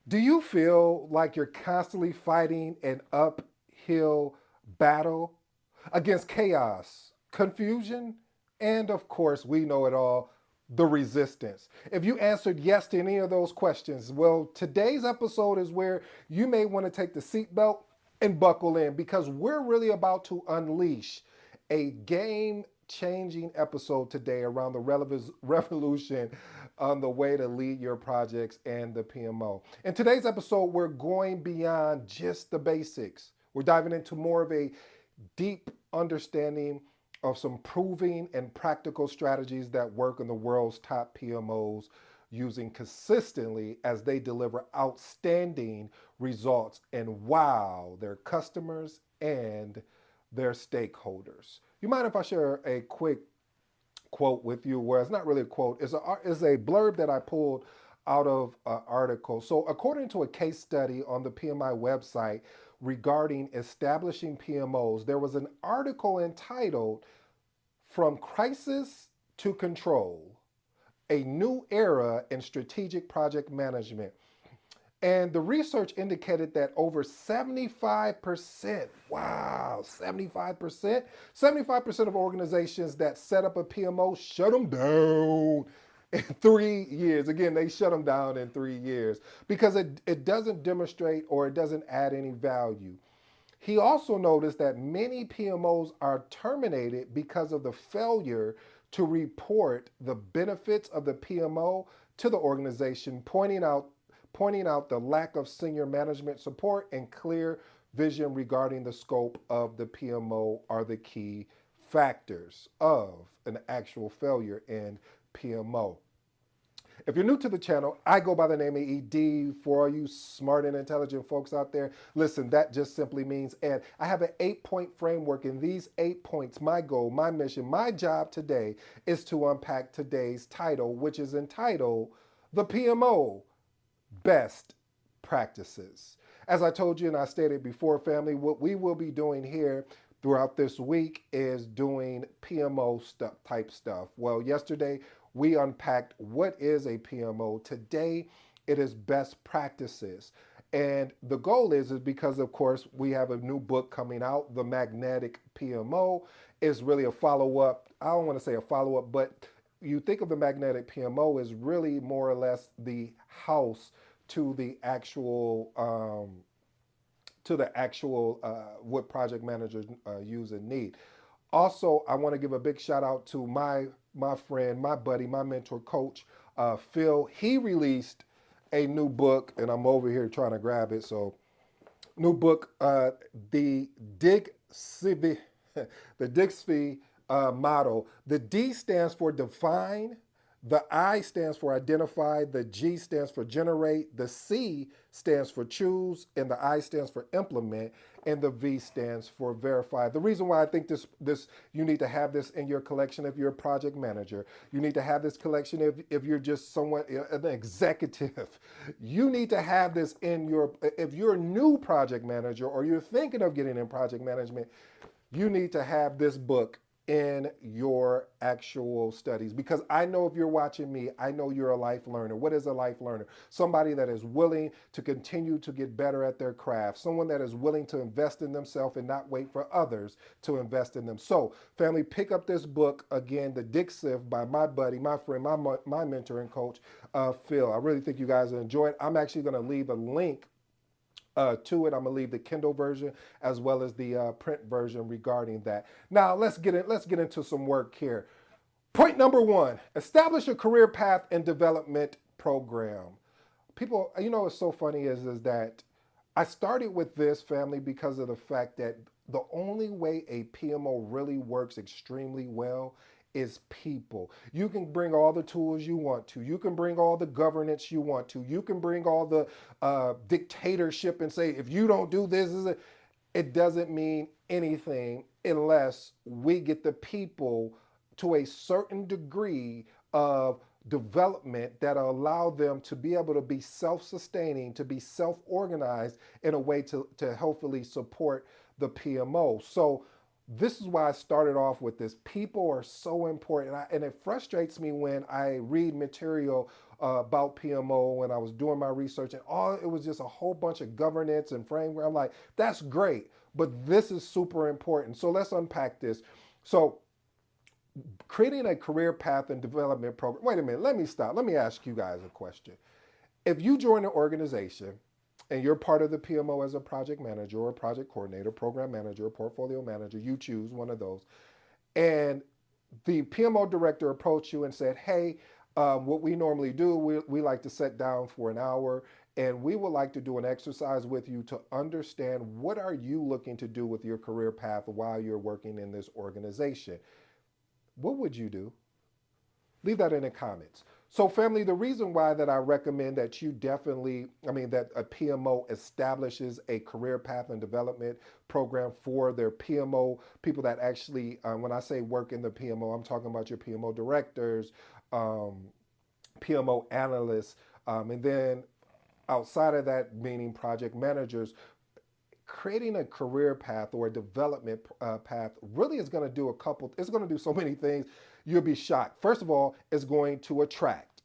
Do you feel like you're constantly fighting an uphill battle against chaos, confusion, and of course, we know it all, the resistance? If you answered yes to any of those questions, well, today's episode is where you may want to take the seatbelt and buckle in because we're really about to unleash a game changing episode today around the revolution on the way to lead your projects and the PMO. In today's episode, we're going beyond just the basics. We're diving into more of a deep understanding of some proving and practical strategies that work in the world's top PMOs using consistently as they deliver outstanding results and wow their customers and their stakeholders. You mind if I share a quick quote with you where it's not really a quote, it's a blurb that I pulled out of an article. So, according to a case study on the PMI website regarding establishing PMOs, there was an article entitled From Crisis to Control, a New Era in Strategic Project Management. And the research indicated that over 75%, wow, 75% of organizations that set up a PMO shut them down in 3 years. Again, they shut them down in 3 years because it doesn't demonstrate or it doesn't add any value. He also noticed that many PMOs are terminated because of the failure to report the benefits of the PMO to the organization, pointing out the lack of senior management support and clear vision regarding the scope of the PMO are the key factors of an actual failure in PMO. If you're new to the channel, I go by the name of ED. For all you smart and intelligent folks out there, listen, that just simply means Ed. I have an 8-point framework. In these 8 points, my goal, my mission, my job today is to unpack today's title, which is entitled The PMO Best Practices. As I told you and I stated before, family, what we will be doing here throughout this week is doing PMO stuff type stuff. Well, yesterday we unpacked what is a PMO. Today it is best practices. And the goal is because of course we have a new book coming out, The Magnetic PMO is really a follow-up. I don't want to say a follow-up, but you think of the magnetic PMO as really more or less the house to the actual what project managers use and need. Also, I want to give a big shout out to my friend, my buddy, my mentor, coach Phil. He released a new book, and I'm over here trying to grab it. So, new book, the Dig Civi, the Dixie model. The D stands for define, the I stands for identify, the G stands for generate, the C stands for choose, and the I stands for implement, and the V stands for verify. The reason why I think this you need to have this in your collection if you're a project manager, you need to have this collection if you're just someone an executive, you need to have this in your if you're a new project manager or you're thinking of getting in project management, you need to have this book in your actual studies because I know if you're watching me, I know you're a life learner. What is a life learner? Somebody that is willing to continue to get better at their craft, someone that is willing to invest in themselves and not wait for others to invest in them. So, family, pick up this book again, The Dick Sift by my buddy, my friend, my mentor and coach, Phil. I really think you guys will enjoy it. I'm actually going to leave a link to it. I'm gonna leave the Kindle version as well as the print version regarding that. Now let's get into some work here. Point number one: establish a career path and development program. People, what's so funny is that I started with this family because of the fact that the only way a PMO really works extremely well is people. You can bring all the tools you want to. You can bring all the governance you want to. You can bring all the dictatorship and say, if you don't do this, it doesn't mean anything unless we get the people to a certain degree of development that allow them to be able to be self-sustaining, to be self-organized in a way to hopefully support the PMO. So this is why I started off with this. People are so important, and it frustrates me when I read material about PMO and I was doing my research and all it was just a whole bunch of governance and framework. I'm like, that's great, but this is super important. So let's unpack this. So creating a career path and development program. Wait a minute, let me stop. Let me ask you guys a question. If you join an organization and you're part of the PMO as a project manager or a project coordinator, program manager, portfolio manager, you choose one of those, and the PMO director approached you and said, hey, what we normally do, we like to sit down for an hour and we would like to do an exercise with you to understand what are you looking to do with your career path while you're working in this organization. What would you do? Leave that in the comments. So family, the reason why that I recommend that you definitely, that a PMO establishes a career path and development program for their PMO, people that actually, when I say work in the PMO, I'm talking about your PMO directors, um, PMO analysts, and then outside of that, meaning project managers, creating a career path or a development path really is going to do it's going to do so many things. You'll be shocked. First of all, it's going to attract,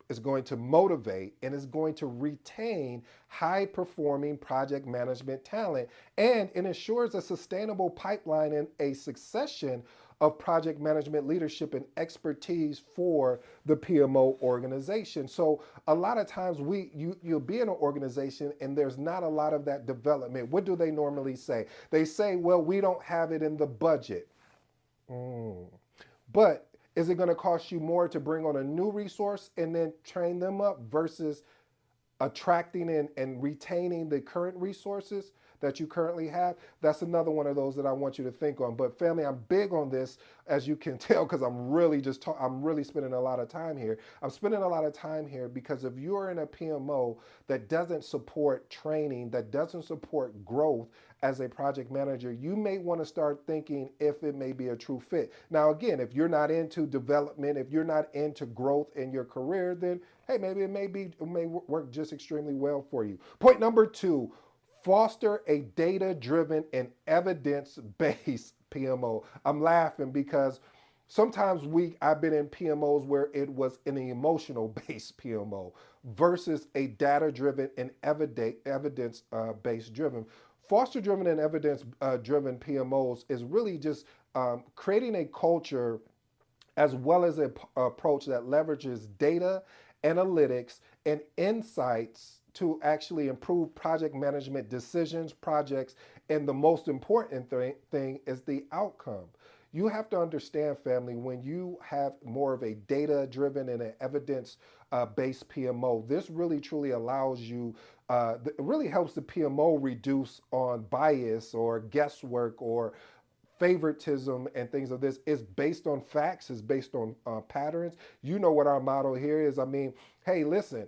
it's going to motivate, and it's going to retain high performing project management talent. And it ensures a sustainable pipeline and a succession of project management leadership and expertise for the PMO organization. So a lot of times you'll be in an organization and there's not a lot of that development. What do they normally say? They say, well, we don't have it in the budget. Mm. But is it going to cost you more to bring on a new resource and then train them up versus attracting and retaining the current resources that you currently have? That's another one of those that I want you to think on. But family, I'm big on this, as you can tell, because I'm really spending a lot of time here. I'm spending a lot of time here because if you're in a PMO that doesn't support training, that doesn't support growth as a project manager, you may want to start thinking if it may be a true fit. Now, again, if you're not into development, if you're not into growth in your career, then hey, maybe it may work just extremely well for you. Point number 2, foster a data-driven and evidence-based PMO. I'm laughing because sometimes I've been in PMOs where it was an emotional-based PMO versus a data-driven and evidence-based driven. Foster-driven and evidence-driven PMOs is really just creating a culture as well as an approach that leverages data, analytics, and insights to actually improve project management decisions, projects, and the most important thing is the outcome. You have to understand, family, when you have more of a data driven and an evidence based PMO, this really truly allows you, it really helps the PMO reduce on bias or guesswork or favoritism and things of this. Is based on facts, is based on patterns. You know what our motto here is. Hey, listen,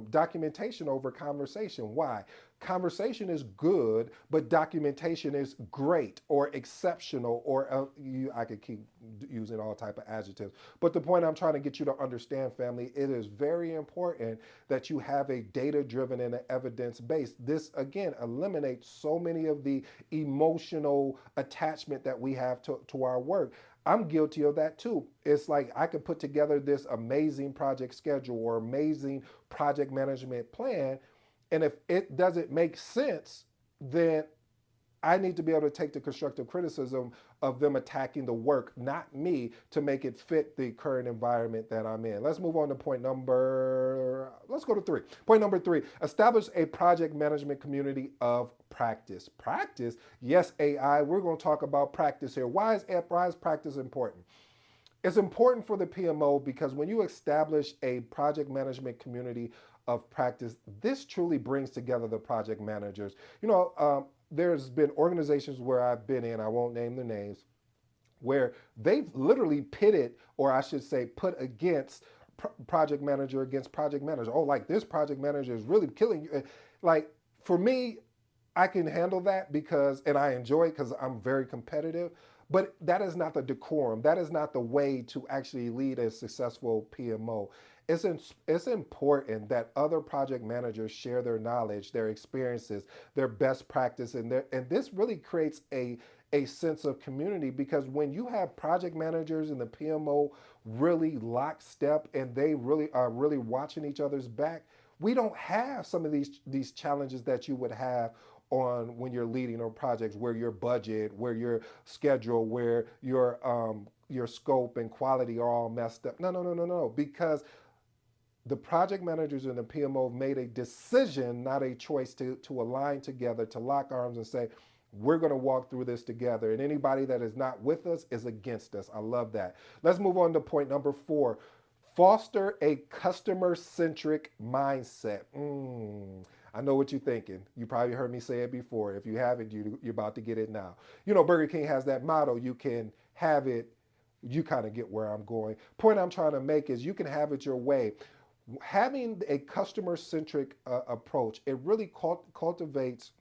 documentation over conversation. Why? Conversation is good, but documentation is great or exceptional, or I could keep using all type of adjectives. But the point I'm trying to get you to understand, family, it is very important that you have a data-driven and an evidence-based. This again eliminates so many of the emotional attachment that we have to our work. I'm guilty of that too. It's like I could put together this amazing project schedule or amazing project management plan, and if it doesn't make sense, then I need to be able to take the constructive criticism of them attacking the work, not me, to make it fit the current environment that I'm in. Let's move on to let's go to 3. Point number 3, establish a project management community of practice. Practice? Yes, AI, we're going to talk about practice here. Why is practice important? It's important for the PMO because when you establish a project management community of practice, this truly brings together the project managers. There's been organizations where I've been in, I won't name the names, where they've literally pitted, or I should say, put against project manager against project manager. Oh, like this project manager is really killing you. Like for me, I can handle that and I enjoy it because I'm very competitive. But that is not the decorum. That is not the way to actually lead a successful PMO. It's important that other project managers share their knowledge, their experiences, their best practice, and this really creates a sense of community, because when you have project managers and the PMO really lockstep and they really are really watching each other's back, we don't have some of these challenges that you would have on when you're leading on projects, where your budget, where your schedule, where your scope and quality are all messed up. No, no, no, no, no. Because the project managers and the PMO made a decision, not a choice, to align together, to lock arms and say, we're going to walk through this together. And anybody that is not with us is against us. I love that. Let's move on to point number 4. Foster a customer-centric mindset. I know what you're thinking. You probably heard me say it before. If you haven't, you're about to get it now. You know, Burger King has that motto, you can have it. You kind of get where I'm going. Point I'm trying to make is you can have it your way. Having a customer-centric approach, it really cultivates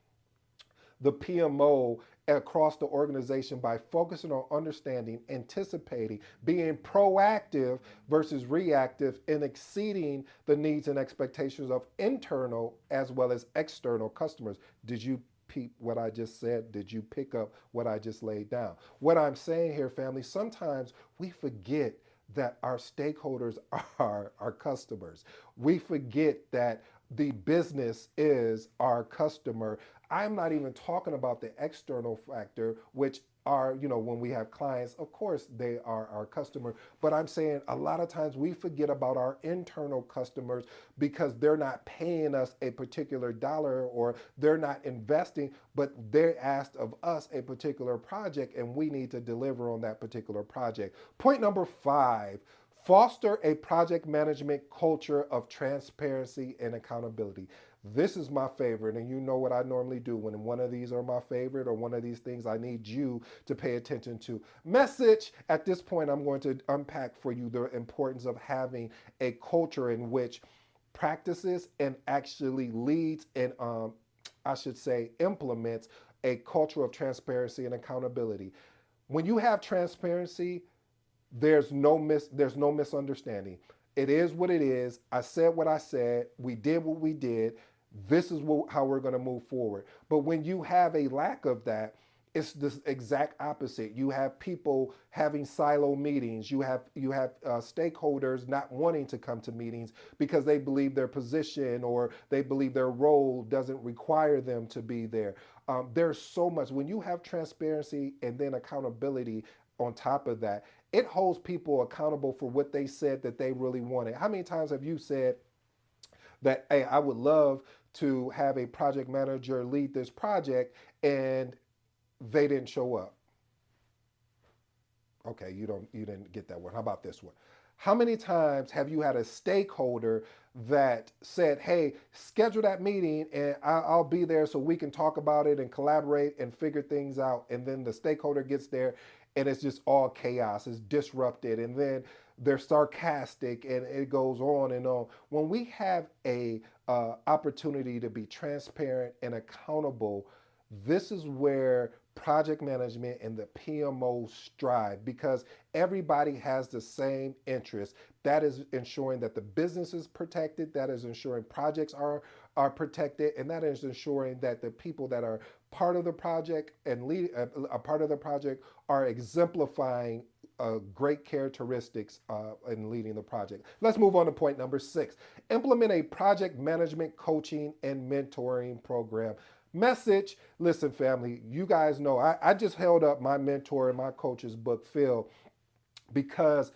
the PMO across the organization by focusing on understanding, anticipating, being proactive versus reactive, and exceeding the needs and expectations of internal as well as external customers. Did you peep what I just said? Did you pick up what I just laid down? What I'm saying here, family, sometimes we forget that our stakeholders are our customers. We forget that the business is our customer. I'm not even talking about the external factor, which are, when we have clients, of course, they are our customer. But I'm saying a lot of times we forget about our internal customers because they're not paying us a particular dollar, or they're not investing, but they asked of us a particular project and we need to deliver on that particular project. Point number 5. Foster a project management culture of transparency and accountability. This is my favorite, and you know what I normally do when one of these are my favorite, or one of these things I need you to pay attention to. Message. At this point, I'm going to unpack for you the importance of having a culture in which practices and actually leads and I should say implements a culture of transparency and accountability. When you have transparency, there's no misunderstanding. It is what it is. I said what I said. We did what we did. This is how we're going to move forward. But when you have a lack of that, it's the exact opposite. You have people having silo meetings. You have stakeholders not wanting to come to meetings because they believe their position or they believe their role doesn't require them to be there. There's so much. When you have transparency and then accountability on top of that, it holds people accountable for what they said that they really wanted. How many times have you said that, hey, I would love to have a project manager lead this project, and they didn't show up? Okay, you didn't get that one. How about this one? How many times have you had a stakeholder that said, hey, schedule that meeting and I'll be there so we can talk about it and collaborate and figure things out, and then the stakeholder gets there and it's just all chaos, it's disrupted, and then they're sarcastic, and it goes on and on. When we have a opportunity to be transparent and accountable, this is where project management and the PMO strive, because everybody has the same interest. That is ensuring that the business is protected, that is ensuring projects are protected, and that is ensuring that the people that are part of the project and lead a part of the project are exemplifying great characteristics in leading the project. Let's move on to point number 6. Implement a project management coaching and mentoring program. Message. Listen, family, you guys know I just held up my mentor and my coach's book, Phil, because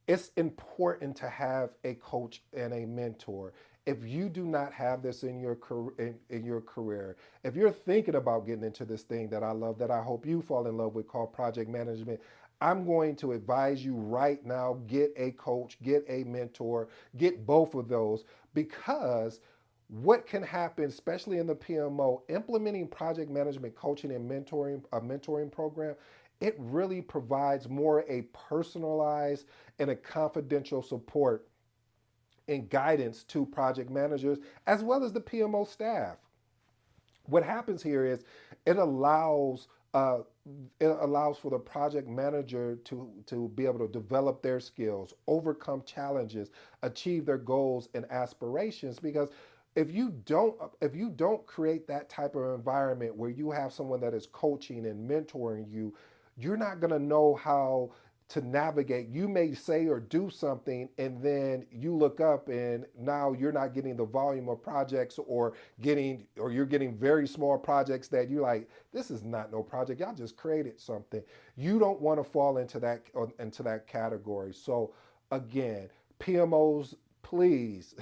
it's important to have a coach and a mentor. If you do not have this in your career, if you're thinking about getting into this thing that I love, that I hope you fall in love with, called project management, I'm going to advise you right now, get a coach, get a mentor, get both of those, because what can happen, especially in the PMO, implementing project management coaching and mentoring, a mentoring program, it really provides more a personalized and a confidential support and guidance to project managers as well as the PMO staff. What happens here is it allows uh, it allows for the project manager to be able to develop their skills, overcome challenges, achieve their goals and aspirations, because if you don't create that type of environment where you have someone that is coaching and mentoring you, you're not going to know how to navigate. You may say or do something, and then you look up, and now you're not getting the volume of projects, or you're getting very small projects that you're like, this is not no project. Y'all just created something. You don't want to fall into that category. So again, PMOs, please,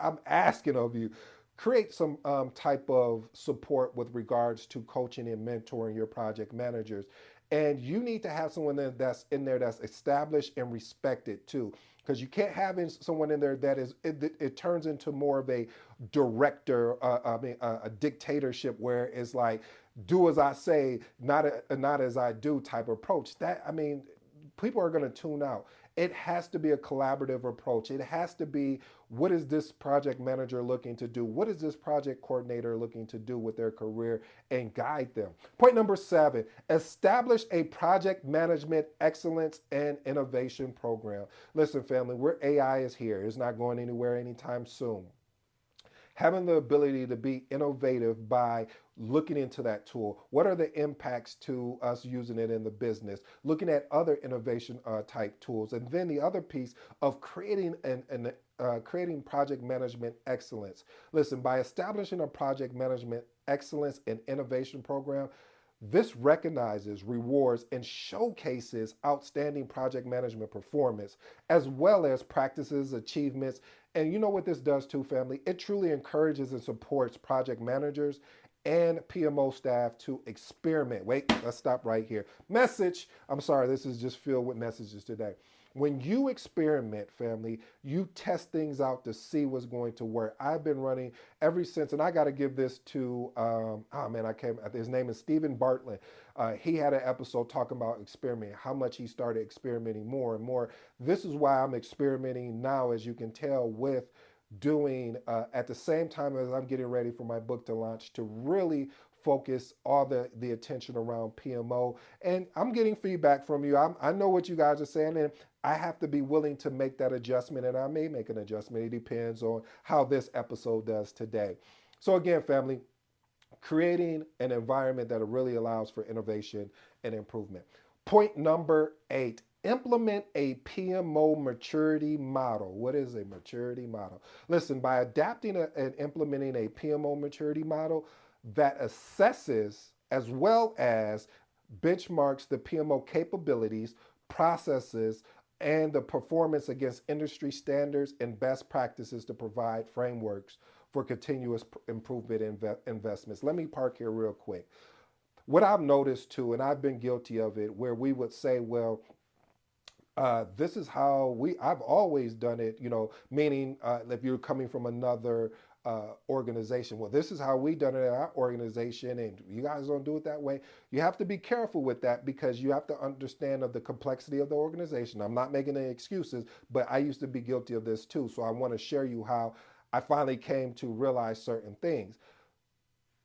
I'm asking of you, create some type of support with regards to coaching and mentoring your project managers. And you need to have someone that's in there that's established and respected too. Because you can't have someone in there that it turns into more of a director, a dictatorship where it's like, do as I say, not as I do type approach. People are going to tune out. It has to be a collaborative approach. It has to be, what is this project manager looking to do? What is this project coordinator looking to do with their career, and guide them? Point number 7, establish a project management excellence and innovation program. Listen, family, where AI is here. It's not going anywhere anytime soon. Having the ability to be innovative by looking into that tool. What are the impacts to us using it in the business? Looking at other innovation type tools. And then the other piece of creating project management excellence. Listen, by establishing a project management excellence and innovation program, this recognizes, rewards, and showcases outstanding project management performance, as well as practices, achievements. And you know what this does too, family? It truly encourages and supports project managers and PMO staff to experiment. Wait, let's stop right here. Message. I'm sorry, this is just filled with messages today. When you experiment, family, you test things out to see what's going to work. I've been running ever since, and I got to give this to, his name is Stephen Bartlett. He had an episode talking about experimenting, how much he started experimenting more and more. This is why I'm experimenting now, as you can tell, with doing at the same time as I'm getting ready for my book to launch, to really focus all the attention around PMO. And I'm getting feedback from you. I know what you guys are saying, and I have to be willing to make that adjustment, and I may make an adjustment. It depends on how this episode does today. So again, family, creating an environment that really allows for innovation and improvement. Point number 8, implement a PMO maturity model. What is a maturity model? Listen, by adapting and implementing a PMO maturity model that assesses as well as benchmarks the PMO capabilities, processes, and the performance against industry standards and best practices to provide frameworks for continuous improvement investments. Let me park here real quick. What I've noticed too, and I've been guilty of it, where we would say, well, this is how I've always done it, meaning if you're coming from another organization, well, this is how we done it at our organization, and you guys don't do it that way. You have to be careful with that, because you have to understand of the complexity of the organization. I'm not making any excuses, but I used to be guilty of this too. So I want to share you how I finally came to realize certain things.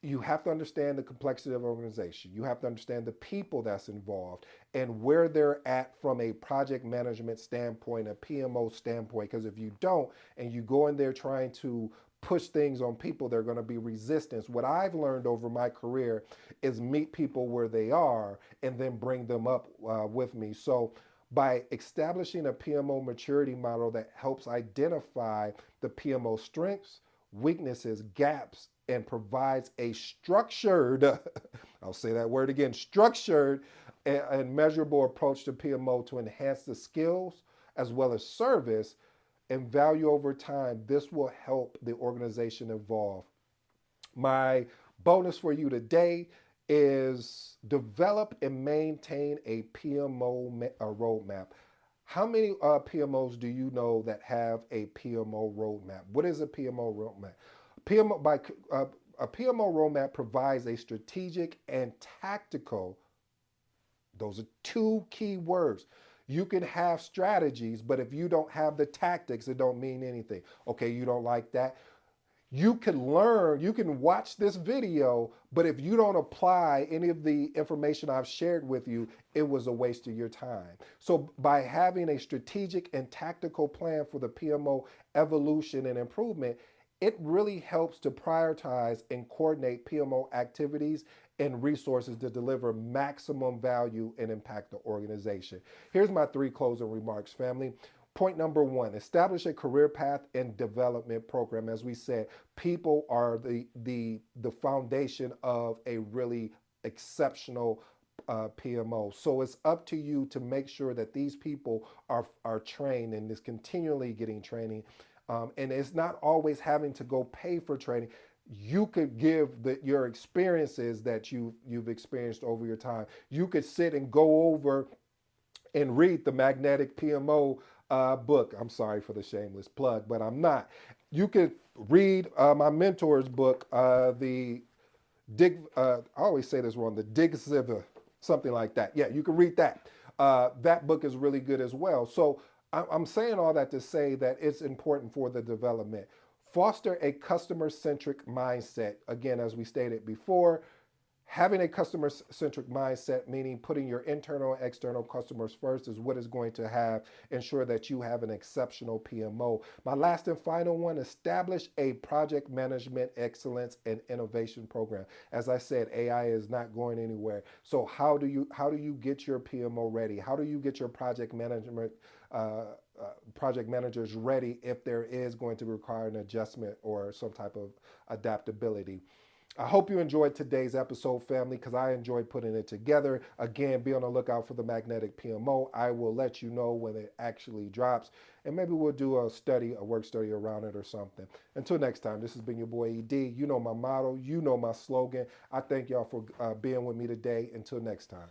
You have to understand the complexity of the organization. You have to understand the people that's involved and where they're at from a project management standpoint, a PMO standpoint. Because if you don't, and you go in there trying to push things on people, they're going to be resistance. What I've learned over my career is meet people where they are and then bring them up with me. So by establishing a PMO maturity model that helps identify the PMO strengths, weaknesses, gaps, and provides a structured, I'll say that word again, structured and measurable approach to PMO to enhance the skills as well as service and value over time, this will help the organization evolve. My bonus for you today is develop and maintain a PMO roadmap. How many PMOs do you know that have a PMO roadmap? What is a PMO roadmap? A PMO roadmap provides a strategic and tactical, those are two key words. You can have strategies, but if you don't have the tactics, it don't mean anything. Okay, you don't like that? You can learn, you can watch this video, but if you don't apply any of the information I've shared with you, it was a waste of your time. So by having a strategic and tactical plan for the PMO evolution and improvement, it really helps to prioritize and coordinate PMO activities and resources to deliver maximum value and impact the organization. Here's my three closing remarks, family. Point number one, establish a career path and development program. As we said, people are the foundation of a really exceptional PMO. So it's up to you to make sure that these people are trained and is continually getting training. And it's not always having to go pay for training. You could give your experiences that you've experienced over your time. You could sit and go over and read the Magnetic PMO book. I'm sorry for the shameless plug, but I'm not. You could read my mentor's book, the I always say this wrong, the Dig Ziva, something like that. Yeah, you can read that. That book is really good as well. So I'm saying all that to say that it's important for the development. Foster a customer centric mindset. Again, as we stated before, having a customer centric mindset, meaning putting your internal and external customers first, is what is going to have ensure that you have an exceptional PMO. My last and final one, establish a project management excellence and innovation program. As I said, AI is not going anywhere. So how do you get your PMO ready? How do you get your project managers ready if there is going to require an adjustment or some type of adaptability? I hope you enjoyed today's episode, family, because I enjoyed putting it together. Again, be on the lookout for the Magnetic PMO. I will let you know when it actually drops, and maybe we'll do a work study around it or something. Until next time, this has been your boy ED. You know my motto, you know my slogan. I thank y'all for being with me today. Until next time.